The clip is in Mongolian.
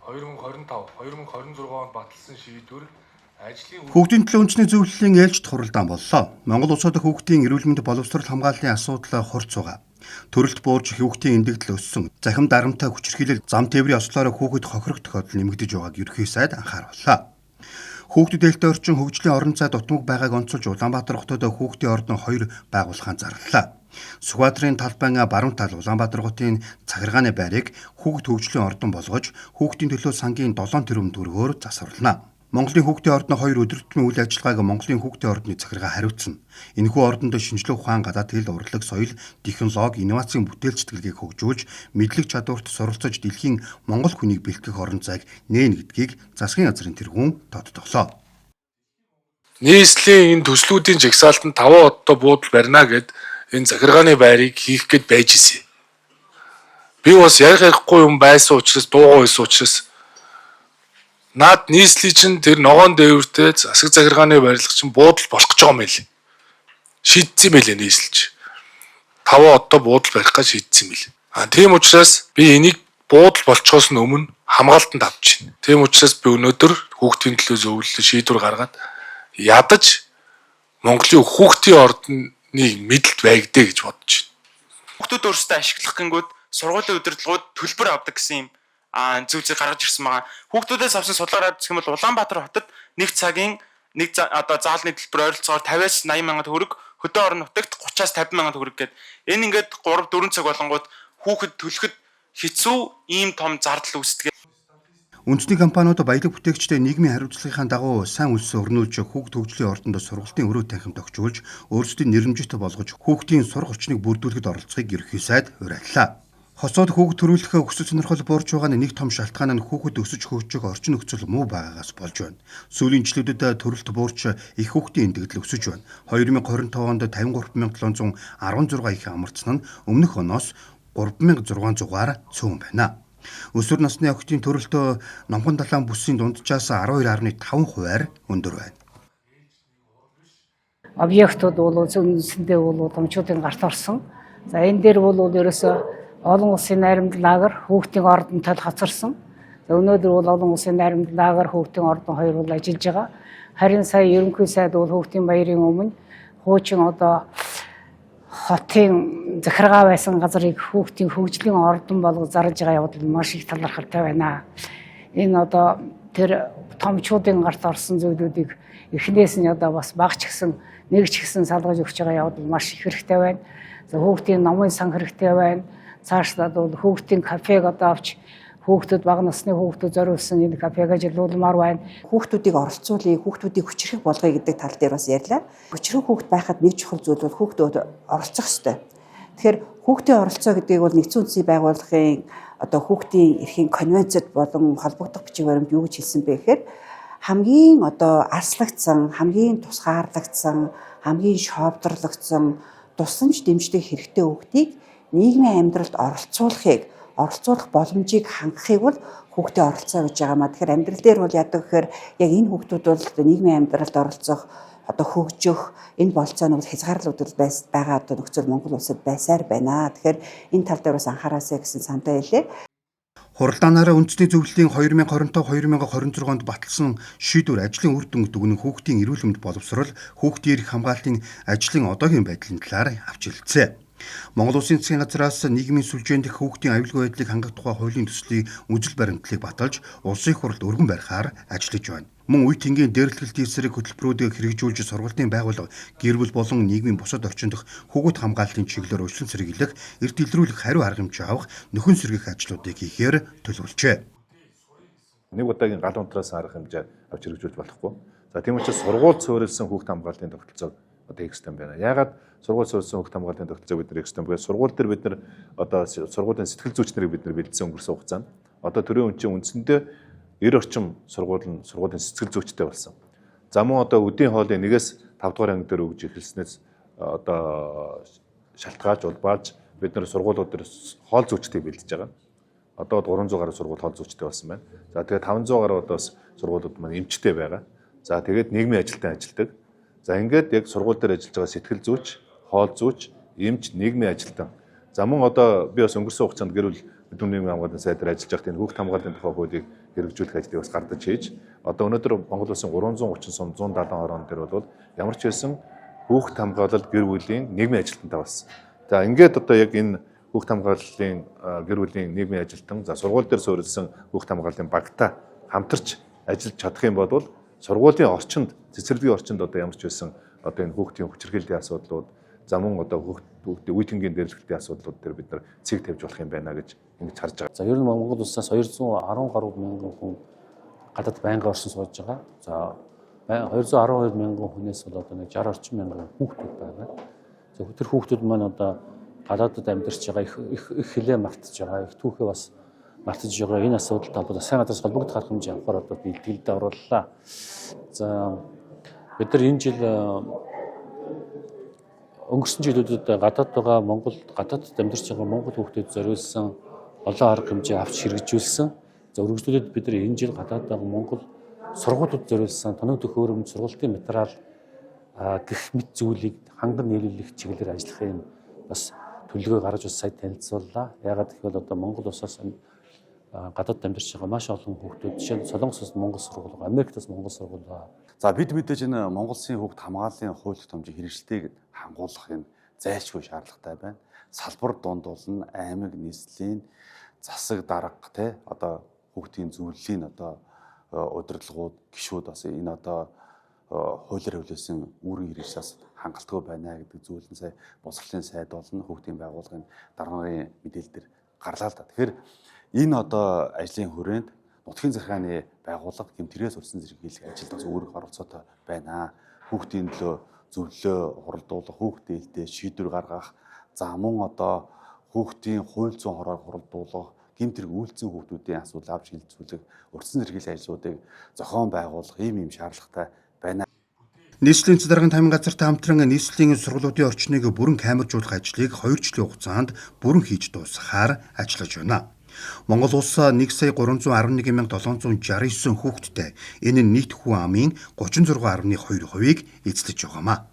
2025-2026 онд баталсан шийдвэр Хүүхдийн төлөө үндэсний зөвлөлийн ээлжид хуралдаан боллоо. Монгол улсад хүүхдийн эрүүл мэнд боловсрол хамгааллын асуудал хурц байгаа. Төрөлт буурж хүүхдийн эндэгдэл өссөн. Захим дарамттай хүчирхийлэл, зам тээврийн ослоороо хүүхэд хохирох тохиолдол нэмэгдэж байгааг ерөнхий сайд анхаарууллаа. Хүүхдүүд ээлтэй орчин хөгжлийн орон зай дутмаг байгааг онцолж Улаанбаатар хотод хүүхдийн ордон 2 байгуулахаа зарлалаа. Сүхбаатарын талбайн баруун тал Улаанбаатар хотын захиргааны байрыг хүүхд хөгжлийн ордон болгож хүүхдийн төлөө сангийн 7 тэрбум төгрөгөөр засварлана. Монголын хүүхдийн ордны 2 өдөртмөн үйл ажиллагааг Монголын хүүхдийн ордны захиргаа хариуцсан. Энэхүү ордонд шинжлэх ухаан, гадаад хэл, урлаг, соёл, технологи, инновацийн бүтээлч сэтгэлгээг хөгжүүлж, мэдлэг чадварт суралцаж дэлхийн Монгол хүнийг бэлтгэх орон зайг нээн гэдгийг засгийн газрын тэргүүн тодтоглоо. Нийслэлийн энэ төслүүдийн жагсаалтанд 5 одтой буудал барина гэд энэ захиргааны байрыг хийх гээд байж ирсэн. Би бас ярихгүй юм байсан учраас дуугаа байсан учраас наад нийслэлийн чинь тэр ногоон дээвэртэй засаг захиргааны барилга чинь буудал болох гэж байгаа юм байл. Шийдсэн байлээ нийслэлч. 5 одтой буудал барих гэж шийдсэн байл. Тийм учраас би энийг буудал болчихоос нь өмнө хамгаалтанд авч байна. Тийм учраас би өнөөдөр хүүхдийн төлөө зөвлөлт шийдвэр гаргаад ядаж Монголын хүүхдийн ордны мэдлэлт байгдэ гэж бодож байна. Хүүхдүүд өөрсдөө ашиглах гингүүд сургуулийн удирдлагууд төлбөр авдаг гэсэн юм зөв зөв гаргаж ирсэн байгаа. Хүүхдүүдээс авсан судалгаараа гэх юм бол Улаанбаатар хотод нэг цагийн заалны төлбөр ойролцоогоор 50-аас 80 мянган төгрөг, хөдөө орон нутагт 30-аас 50 мянган төгрөг гэдэг. Энэ ингээд 3-4 цаг болонгууд хүүхэд төлөхөд хэцүү ийм том зардал үүсдэг. Үндэсний компаниуд баялаг бүтээгчтэй нийгмийн хариуцлагын дагуу сайн үлсээ өрнүүлж хүүхд хөгжлийн ордонд сургалтын өрөө танхимд огжуулж өөрсдийн нэрэмжит болгож хүүхдийн сурах орчныг бүрдүүлэхэд оролцохыг ерөнхий сайд уриаллаа. Хоцоод хүүхд төрүүлэх хүсэл сонирхол буурч байгаа нэг том шалтгаан нь хүүхэд өсөж хөгжих орчин нөхцөл муу байгаагаас болж байна. Сүүлийн жилүүдэд төрөлт буурч их хүүхдийн эндэгдэл өсөж байна. 2025 онд 53716 их амарцсан нь өмнөх оноос 3600-аар цөөн байна. Өсвөр насны охидын төрөлтөө номхон далайн бүсийн дунджаас 12.5%-аар өндөр байна. Объектууд бол зүүнсэндээ бол томчуудын гарт орсон. За энэ дээр бол ерөөсөө олон улсын найрамдал лагер хүүхдийн ордонтой хоцорсон. Өнөөдөр бол олон улсын найрамдал лагер хүүхдийн ордон 2 бол ажиллаж байгаа. Харин сая ерөнхий сайд бол хүүхдийн баярын өмнө хуучин хотын захиргаа байсан газрыг хүүхдийн хөгжлийн ордон болгож зарлж байгаа явдал маш их талархалтай байна. Энэ тэр томчуудын гарт орсон зүйлүүдийг эхнээс нь бас багч гисэн нэг ч гисэн салгаж өгч байгаа явдал маш их хэрэгтэй байна. За хүүхдийн номын сан хэрэгтэй байна. Цаашлаад бол хүүхдийн кафег авч хүүхдүүд бага насны хүүхдүүд зориулсан энэ кафег ажиллуулмаар байна. Хүүхдүүдийг оролцуулъя, хүүхдүүдийг хүчрэх болгоё гэдэг тал дээр бас ярьлаа. Хүчрэх хүүхд байхад нэг чухал зүйл бол хүүхдүүд оролцох ёстой. Тэгэхээр хүүхдийн оролцоо гэдэг бол нэгдсэн үндэсний байгууллагын хүүхдийн эрхийн конвенцэд болон холбогдох бичиг баримт юу гэж хэлсэн бэ гэхээр хамгийн арслагдсан, хамгийн тусгаарлагдсан, хамгийн шовдрлогдсон тусламж дэмжлэг хэрэгтэй хүүхдийг нийгмийн амьдралд оролцуулах боломжийг хангахыг бол хүүхдийн оролцоо гэж байгаамаа. Тэгэхээр амьдрал дээр бол яадаг гэхээр яг энэ хүүхдүүд бол нийгмийн амьдралд оролцох, хөгжих энэ болцоо нь хязгаарлагдвал байгаа нөхцөл Монгол улсад байсаар байна. Тэгэхээр энэ тал дээр бас анхаараасай гэсэн санаа хэлээ. Хуралдаанаараа үндэсний зөвлөлийн 2025-2026 онд баталсан шийдвэр ажлын үр дүнг дүгнэн хүүхдийн эрүүл мэнд боловсрол, хүүхдийн эрх хамгаалтын ажлын одоогийн байдлын талаар авч хэлцээ. Монгол Улсын засгийн газраас нийгмийн сүлжээнд дэх хүүхдийн аюулгүй байдлыг хангах тухай хуулийн төслийн үзэл баримтлалыг баталж улсын их хурлд өргөн барихаар ажиллаж байна. Мөн үе тэнгийн дээрлэлтийн эсрэг хөтөлбөрүүдийг хэрэгжүүлж сургалтын байгууллага, гэр бүл болон нийгмийн бусад орчин дэх хүүхэд хамгааллын чиглэлээр уйлсан сэргийлэх, эрт илрүүлэх хариу арга хэмжээ авах, нөхөн сэргийх ажлуудыг хийхээр төлөвлөжээ. Нэг удаагийн гал унтраас арга хэмжээ авч хэрэгжүүлж болохгүй. За тийм учраас сургууль суурилсан хүүхэд хамгааллын тогтолцоог хийх хэрэгтэй байна. Яагаад сургууль суурилсан хүүхэд хамгааллын тогтолцоог бид хийх хэрэгтэй бэ? Сургууль дээр бид сургуулийн сэтгэл зүйч нарыг бид бэлдсэн өнгөрсөн хугацаанд төрийн үнэчин үндсэндээ 90 орчим сургуулийн сэтгэл зүйчтэй болсон. За мөн үдийн хоолыг 1-5 дугаар анги дээр өгж эхэлснээс шалтгаалж улбааж бид нар сургуулиуд дээр хоол зүйчдийг бэлдэж байгаа. 300 гаруй сургууль хоол зүйчтэй болсон байна. За тэгээд 500 гаруй сургуулиуд маань эмчтэй байгаа. За тэгээд нийгмийн ажилтан ажилладаг. За ингээд яг сургууль дээр ажиллаж байгаа сэтгэл зүйч, хоол зүйч, эмч, нийгмийн ажилтан. За мөн би бас өнгөрсөн хугацаанд гэр бүл Өдөрт нийгмийн хамгааллын сайдаар ажиллаж байхдаа энэ хүүхд хамгааллын тухай хуулийг хэрэгжүүлэх ажлыг бас гардаж хийж одоо өнөөдөр Монгол Улсын 330 сум 170 орон дээр бол ямар ч байсан хүүхд хамгаалал гэр бүлийн нийгмийн ажилтнтай болсон. За ингээд одоо яг энэ хүүхд хамгааллын гэр бүлийн нийгмийн ажилтан за сургууль дээр суурилсан хүүхд хамгааллын багтаа хамтарч ажиллаж чадах юм бол сургуулийн орчинд цэцэрлэгийн орчинд одоо ямар ч байсан одоо энэ хүүхдийн хүчирхийллийн асуудлууд за мөн одоо хүүхдийн үе тэнгийн дээрлэхтийн асуудлууд дээр бид нар цэг тавьж болох юм байна гэж ингэж харж байгаа. За ер нь Монгол улсаас 210 гаруй мянган хүн гадаад байнгын оршин сууж байгаа. За 212 мянган хүнээс бол одоо нэг 60 орчим мянган хүүхдүүд байгаа. За тэр хүүхдүүд маань одоо гадаадд амьдарч байгаа их хилээ мартаж байгаа, их түүхээ бас мартаж байгаа. Энэ асуудалтай холбоотой сайн гадаас холбогдох арга хэмжээ авахар одоо бэлтгэлдээ орууллаа. За бид нар энэ жил өнгөрсөн жилүүдэд гадаад байгаа гадаадд амьдарч байгаа монгол хүүхдүүд зориулсан олон арга хэмжээ авч хэрэгжүүлсэн. За үргэлжлүүлээд бид нар энэ жил гадаад байгаа монгол сургуулиуд зориулсан тоног төхөөрөмж сургалтын материал гэх мэт зүйлийг ханган нийлүүлэх чиглэлээр ажиллах юм бас төлөвлөгөө гаргаж бас сая танилцууллаа. Яагаад гэвэл одоо Монгол улсаас гадаад амьдарч байгаа маш олон хүүхдүүд жишээ нь Солонгосоос Монгол сургууль, Америктаас Монгол сургууль. За бид мэдээж энэ Монгол Улсын хүүхд хамгааллын хууль томжийн хэрэгжилтийг хангуулах энэ зайлшгүй шаардлагатай байна. Салбар дундуулна аймаг нийслэлийн засаг дарга те одоо хүүхдийн зөвлөлийн одоо удирдлагууд гишүүд бас энэ одоо хуулиар хөвлөсөн үүрэг хэрэгжлээс хангалтгүй байна гэдэг зүйл нь сая боловсролын сайд болон хүүхдийн байгууллагын дарга нарын мэдээлэлээр гарлаа л да. Тэгэхээр энэ одоо ажлын хүрээнд нутгийн захиргааны байгууллага гэмтрээс урьдчилан зэрэглэх ажилд бас өөрөөр оролцоотой байна. Хүүхдийн төлөө зөвлөлөө хуралдуулах, хүүхд ээлтэй шийдвэр гаргах, за мөн одоо хүүхдийн хууль зүйн хороор хуралдуулах, гэмтрэг үйлцэн хүүхдүүдийн асуудал авч шийдвэрлэх, урьдчилан зэрэглэх ажлуудыг зохион байгуулах ийм шаардлагатай байна. Нийслэлийн цэцэрлэгийн тамирын газартай хамтран нийслэлийн сургуулиудын орчныг бүрэн камержуулах ажлыг 2 жилийн хугацаанд бүрэн хийж дуусгахаар ажиллаж байна. Монгол улс 1,311,769 хүүхэдтэй энэ нь нийт хүн амын 36.2%-ийг эзлэж байгаамаа.